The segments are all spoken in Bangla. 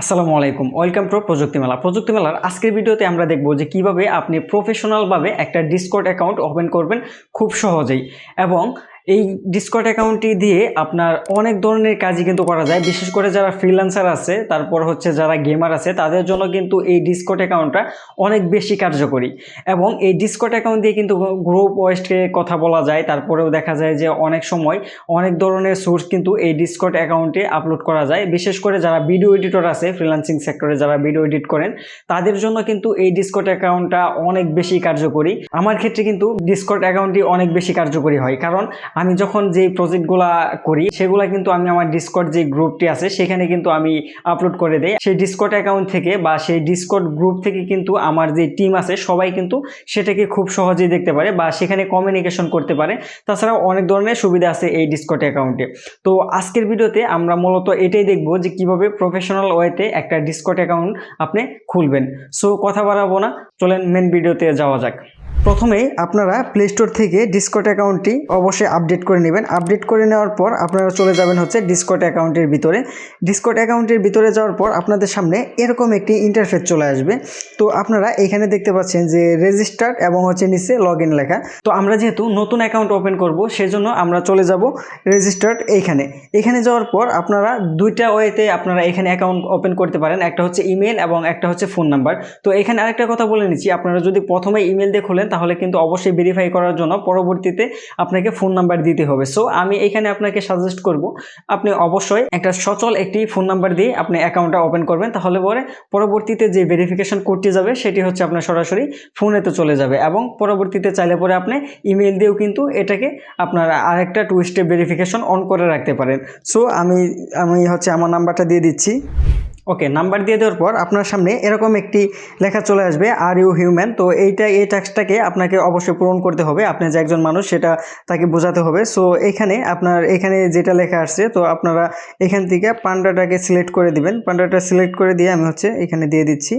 আসসালামু আলাইকুম, ওয়েলকাম টু প্রযুক্তি মেলা। প্রযুক্তি মেলার আজকের ভিডিওতে আমরা দেখব যে কিভাবে আপনি প্রফেশনালভাবে একটা ডিসকর্ড অ্যাকাউন্ট ওপেন করবেন খুব সহজেই। এবং এই ডিসকর্ড অ্যাকাউন্টটি দিয়ে আপনার অনেক ধরনের কাজই কিন্তু করা যায়, বিশেষ করে যারা ফ্রিল্যান্সার আছে, তারপর হচ্ছে যারা গেমার আছে, তাদের জন্য কিন্তু এই ডিসকর্ড অ্যাকাউন্টটা অনেক বেশি কার্যকরী। এবং এই ডিসকর্ড অ্যাকাউন্ট দিয়ে কিন্তু গ্রুপ ওয়েস্টে কথা বলা যায়, তারপরেও দেখা যায় যে অনেক সময় অনেক ধরনের সোর্স কিন্তু এই ডিসকর্ড অ্যাকাউন্টে আপলোড করা যায়। বিশেষ করে যারা ভিডিও এডিটর আছে, ফ্রিল্যান্সিং সেক্টরে যারা ভিডিও এডিট করেন, তাদের জন্য কিন্তু এই ডিসকর্ড অ্যাকাউন্টটা অনেক বেশি কার্যকরী। আমার ক্ষেত্রে কিন্তু ডিসকর্ড অ্যাকাউন্টটি অনেক বেশি কার্যকরী হয়, কারণ আমি যখন যে প্রজেক্টগুলা করি সেগুলা কিন্তু আমি আমার ডিসকর্ড যে গ্রুপটি আছে সেখানে কিন্তু আমি আপলোড করে দেই। সেই ডিসকর্ড অ্যাকাউন্ট থেকে বা সেই ডিসকর্ড গ্রুপ থেকে কিন্তু আমার যে টিম আছে সবাই কিন্তু সেটাকে খুব সহজেই দেখতে পারে বা সেখানে কমিউনিকেশন করতে পারে। তাছাড়াও অনেক ধরনের সুবিধা আছে এই ডিসকর্ড অ্যাকাউন্টে। তো আজকের ভিডিওতে আমরা মূলত এটাই দেখবো যে কিভাবে প্রফেশনাল ওয়েতে একটা ডিসকর্ড অ্যাকাউন্ট আপনি খুলবেন। সো কথা বাড়াবো না, চলেন মেন ভিডিওতে যাওয়া যাক। প্রথমে আপনারা প্লে স্টোর থেকে ডিসকর্ড অ্যাকাউন্টটি অবশ্যই আপডেট করে নেবেন। আপডেট করে নেওয়ার পর আপনারা চলে যাবেন হচ্ছে ডিসকর্ড অ্যাকাউন্টের ভিতরে। ডিসকর্ড অ্যাকাউন্টের ভিতরে যাওয়ার পর আপনাদের সামনে এরকম একটি ইন্টারফেস চলে আসবে। তো আপনারা এখানে দেখতে পাচ্ছেন যে রেজিস্টার্ড এবং হচ্ছে নিচে লগ ইন লেখা। তো আমরা যেহেতু নতুন অ্যাকাউন্ট ওপেন করব, সেজন্য আমরা চলে যাব রেজিস্টার্ড এখানে যাওয়ার পর আপনারা দুইটা ওয়েতে আপনারা এখানে অ্যাকাউন্ট ওপেন করতে পারেন, একটা হচ্ছে ইমেল এবং একটা হচ্ছে ফোন নাম্বার। তো এখানে আরেকটা কথা বলে নিচ্ছি, আপনারা যদি প্রথমে ইমেল দিয়ে খোলেন তাহলে কিন্তু অবশ্যই ভেরিফাই করার জন্য পরবর্তীতে আপনাকে ফোন নাম্বার দিতে হবে। সো আমি এখানে আপনাকে সাজেস্ট করব আপনি অবশ্যই একটা সচল একটি ফোন নাম্বার দিয়ে আপনি অ্যাকাউন্টটা ওপেন করবেন, তাহলে পরে পরবর্তীতে যে ভেরিফিকেশন করতে যাবে সেটি হচ্ছে আপনার সরাসরি ফোনেতে চলে যাবে। এবং পরবর্তীতে চাইলে পরে আপনি ইমেল দিয়েও কিন্তু এটাকে আপনার আরেকটা টু স্টেপ ভেরিফিকেশন অন করে রাখতে পারেন। সো আমি হচ্ছে আমার নাম্বারটা দিয়ে দিচ্ছি। ওকে, নাম্বার দিয়ে দেওয়ার পর আপনার সামনে এরকম একটি লেখা চলে আসবে, আর ইউ হিউম্যান। তো এই টাস্কটাকে আপনাকে অবশ্যই পূরণ করতে হবে। আপনি যে একজন মানুষ সেটা তাকে বোঝাতে হবে। সো এখানে যেটা লেখা আসছে, তো আপনারা এখান থেকে পান্ডাটাকে সিলেক্ট করে দিবেন। পান্ডাটা সিলেক্ট করে দিয়ে আমি হচ্ছে এখানে দিয়ে দিচ্ছি।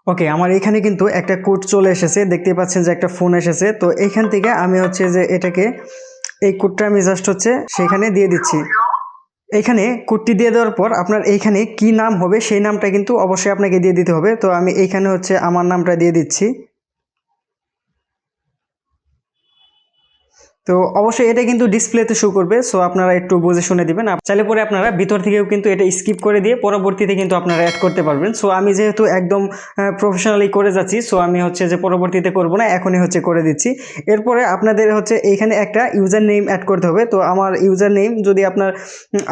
ওকে, আমার এখানে কিন্তু একটা কোড চলে এসেছে, দেখতে পাচ্ছেন যে একটা ফোন এসেছে। তো এইখান থেকে আমি হচ্ছে যে এই কোডটা আমি জাস্ট হচ্ছে সেখানে দিয়ে দিচ্ছি। এইখানে কোডটি দিয়ে দেওয়ার পর আপনার এইখানে কি নাম হবে সেই নামটা কিন্তু অবশ্যই আপনাকে দিয়ে দিতে হবে। তো আমি এইখানে হচ্ছে আমার নামটা দিয়ে দিচ্ছি। তো অবশ্যই এটা কিন্তু ডিসপ্লেতে শো করবে, সো আপনারা একটু বুঝে শুনে দিবেন। চাইলে পরে আপনারা ভিতর থেকেও কিন্তু এটা স্কিপ করে দিয়ে পরবর্তীতে কিন্তু আপনারা অ্যাড করতে পারবেন। সো আমি যেহেতু একদম প্রফেশনালি করে যাচ্ছি, সো আমি হচ্ছে যে পরবর্তীতে করব না, এখনই হচ্ছে করে দিচ্ছি। এরপরে আপনাদের হচ্ছে এইখানে একটা ইউজার নেম অ্যাড করতে হবে। তো আমার ইউজার নেম যদি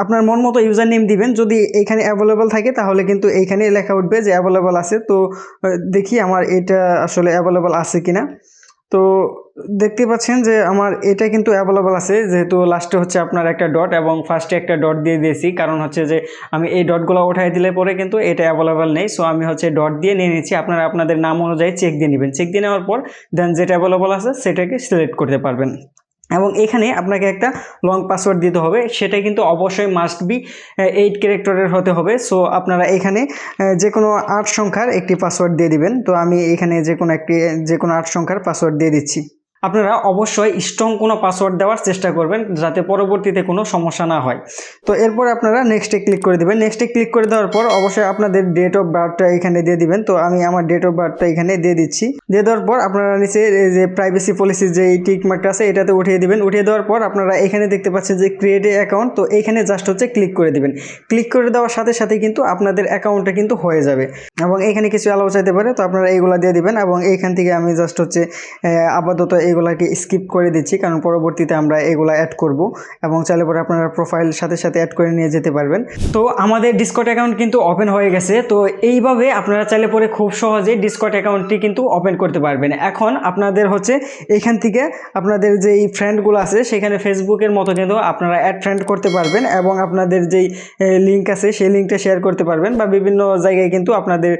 আপনার মন মতো ইউজার নেম দিবেন, যদি এইখানে অ্যাভেলেবল থাকে তাহলে কিন্তু এইখানে লেখা উঠবে যে অ্যাভেলেবল আছে। তো দেখি আমার এটা আসলে অ্যাভেলেবল আছে কিনা। তো দেখতে পাচ্ছেন যে আমার এটা কিন্তু অ্যাভেলেবল আছে, যেহেতু লাস্টে হচ্ছে আপনার একটা ডট এবং ফার্স্টে একটা ডট দিয়ে দিয়েছি, কারণ হচ্ছে যে আমি এই ডটগুলো উঠাই দিলে পরে কিন্তু এটা অ্যাভেলেবল নেই। সো আমি হচ্ছে ডট দিয়ে নিয়ে নিচ্ছি। আপনারা আপনাদের নাম অনুযায়ী চেক দিয়ে নেবেন। চেক দিয়ে নেওয়ার পর দেন যেটা অ্যাভেলেবল আছে সেটাকে সিলেক্ট করতে পারবেন। এবং এখানে আপনাকে একটা লং পাসওয়ার্ড দিতে হবে, সেটা কিন্তু অবশ্যই মাস্ট বি 8 ক্যারেক্টারের হতে হবে। সো আপনারা এখানে যে কোনো 8 সংখ্যার একটি পাসওয়ার্ড দিয়ে দিবেন। তো আমি এখানে যে কোনো 8 সংখ্যার পাসওয়ার্ড দিয়ে দিচ্ছি। আপনারা অবশ্যই স্ট্রং কোনো পাসওয়ার্ড দেওয়ার চেষ্টা করবেন, যাতে পরবর্তীতে কোনো সমস্যা না হয়। তো এরপর আপনারা নেক্সটে ক্লিক করে দেবেন। নেক্সটে ক্লিক করে দেওয়ার পর অবশ্যই আপনাদের ডেট অফ বার্থটা এখানে দিয়ে দিবেন। তো আমি আমার ডেট অফ বার্থটা এখানে দিয়ে দিচ্ছি। দিয়ে দেওয়ার পর আপনারা নিচে যে প্রাইভেসি পলিসির যে টিক মার্কটা আছে এটাতে উঠিয়ে দিবেন। উঠিয়ে দেওয়ার পর আপনারা এখানে দেখতে পাচ্ছেন যে ক্রিয়েট এ অ্যাকাউন্ট। তো এইখানে জাস্ট হচ্ছে ক্লিক করে দিবেন। ক্লিক করে দেওয়ার সাথে সাথে কিন্তু আপনাদের অ্যাকাউন্টটা কিন্তু হয়ে যাবে। এবং এখানে কিছু অ্যালাউ চাইতে পারে, তো আপনারা এইগুলা দিয়ে দিবেন। এবং এইখান থেকে আমি জাস্ট হচ্ছে আপাতত এইগুলাকে স্কিপ করে দিচ্ছি, কারণ পরবর্তীতে আমরা এগুলা অ্যাড করব এবং চাইলে পরে আপনারা প্রোফাইল সাথে সাথে অ্যাড করে নিয়ে যেতে পারবেন। তো আমাদের ডিসকর্ড অ্যাকাউন্ট কিন্তু ওপেন হয়ে গেছে। তো এইভাবে আপনারা চাইলে পরে খুব সহজে ডিসকর্ড অ্যাকাউন্টটি কিন্তু ওপেন করতে পারবেন। এখন আপনাদের হচ্ছে এখান থেকে আপনাদের যেই ফ্রেন্ডগুলো আছে সেখানে ফেসবুকের মতো কিন্তু আপনারা অ্যাড ফ্রেন্ড করতে পারবেন এবং আপনাদের যেই লিঙ্ক আছে সেই লিঙ্কটা শেয়ার করতে পারবেন, বা বিভিন্ন জায়গায় কিন্তু আপনাদের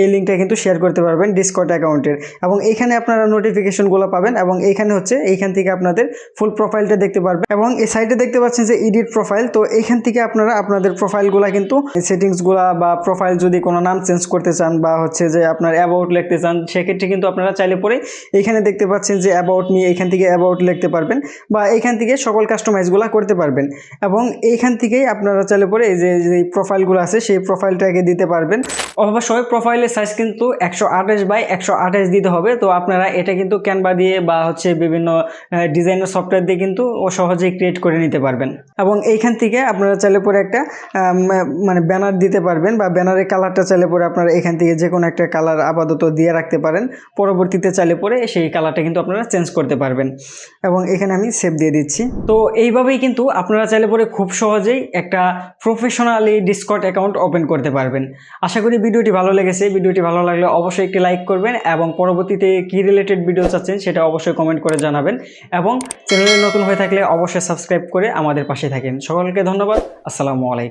এই লিঙ্কটা কিন্তু শেয়ার করতে পারবেন ডিসকর্ড অ্যাকাউন্টের। এবং এখানে আপনারা নোটিফিকেশনগুলো পাবেন এবং এবং এইখানে হচ্ছে এইখান থেকে আপনাদের ফুল প্রোফাইলটা দেখতে পারবেন এবং এই সাইডে দেখতে পাচ্ছেন যে এডিট প্রোফাইল। তো এইখান থেকে আপনারা আপনাদের প্রোফাইলগুলো কিন্তু সেটিংসগুলা বা প্রোফাইল যদি কোনো নাম চেঞ্জ করতে চান বা হচ্ছে যে আপনার অ্যাবাউট লিখতে চান সেক্ষেত্রে কিন্তু আপনারা চাইলে পরে এইখানে দেখতে পাচ্ছেন যে অ্যাবাউট মি, এইখান থেকে অ্যাবাউট লিখতে পারবেন বা এইখান থেকে সকল কাস্টমাইজগুলো করতে পারবেন এবং এইখান থেকেই আপনারা চাইলে পরে এই যে প্রোফাইলগুলো আছে সেই প্রোফাইলটাকে দিতে পারবেন। অবশ্যই প্রোফাইলের সাইজ কিন্তু 128x128 দিতে হবে। তো আপনারা এটা কিন্তু ক্যানভা দিয়ে বা হচ্ছে বিভিন্ন ডিজাইনার সফটওয়্যার দিয়ে কিন্তু সহজেই ক্রিয়েট করে নিতে পারবেন এবং এইখান থেকে আপনারা চাইলে পরে একটা মানে ব্যানার দিতে পারবেন বা ব্যানারের কালারটা চাইলে পরে আপনারা এখান থেকে যে কোনো একটা কালার আপাতত দিয়ে রাখতে পারেন, পরবর্তীতে চাইলে পরে সেই কালারটা কিন্তু আপনারা চেঞ্জ করতে পারবেন এবং এখানে আমি সেভ দিয়ে দিচ্ছি। তো এইভাবেই কিন্তু আপনারা চাইলে পরে খুব সহজেই একটা প্রফেশনালি ডিসকর্ড অ্যাকাউন্ট ওপেন করতে পারবেন। আশা করি ভিডিওটি ভালো লেগেছে। ভিডিওটি ভালো লাগলে অবশ্যই একটি লাইক করবেন এবং পরবর্তীতে কি রিলেটেড ভিডিও চাচ্ছেন সেটা অবশ্যই কমেন্ট করে জানাবেন এবং চ্যানেলে নতুন হয়ে থাকলে অবশ্যই সাবস্ক্রাইব করে আমাদের পাশে থাকেন। সকলকে ধন্যবাদ। আসসালামু আলাইকুম।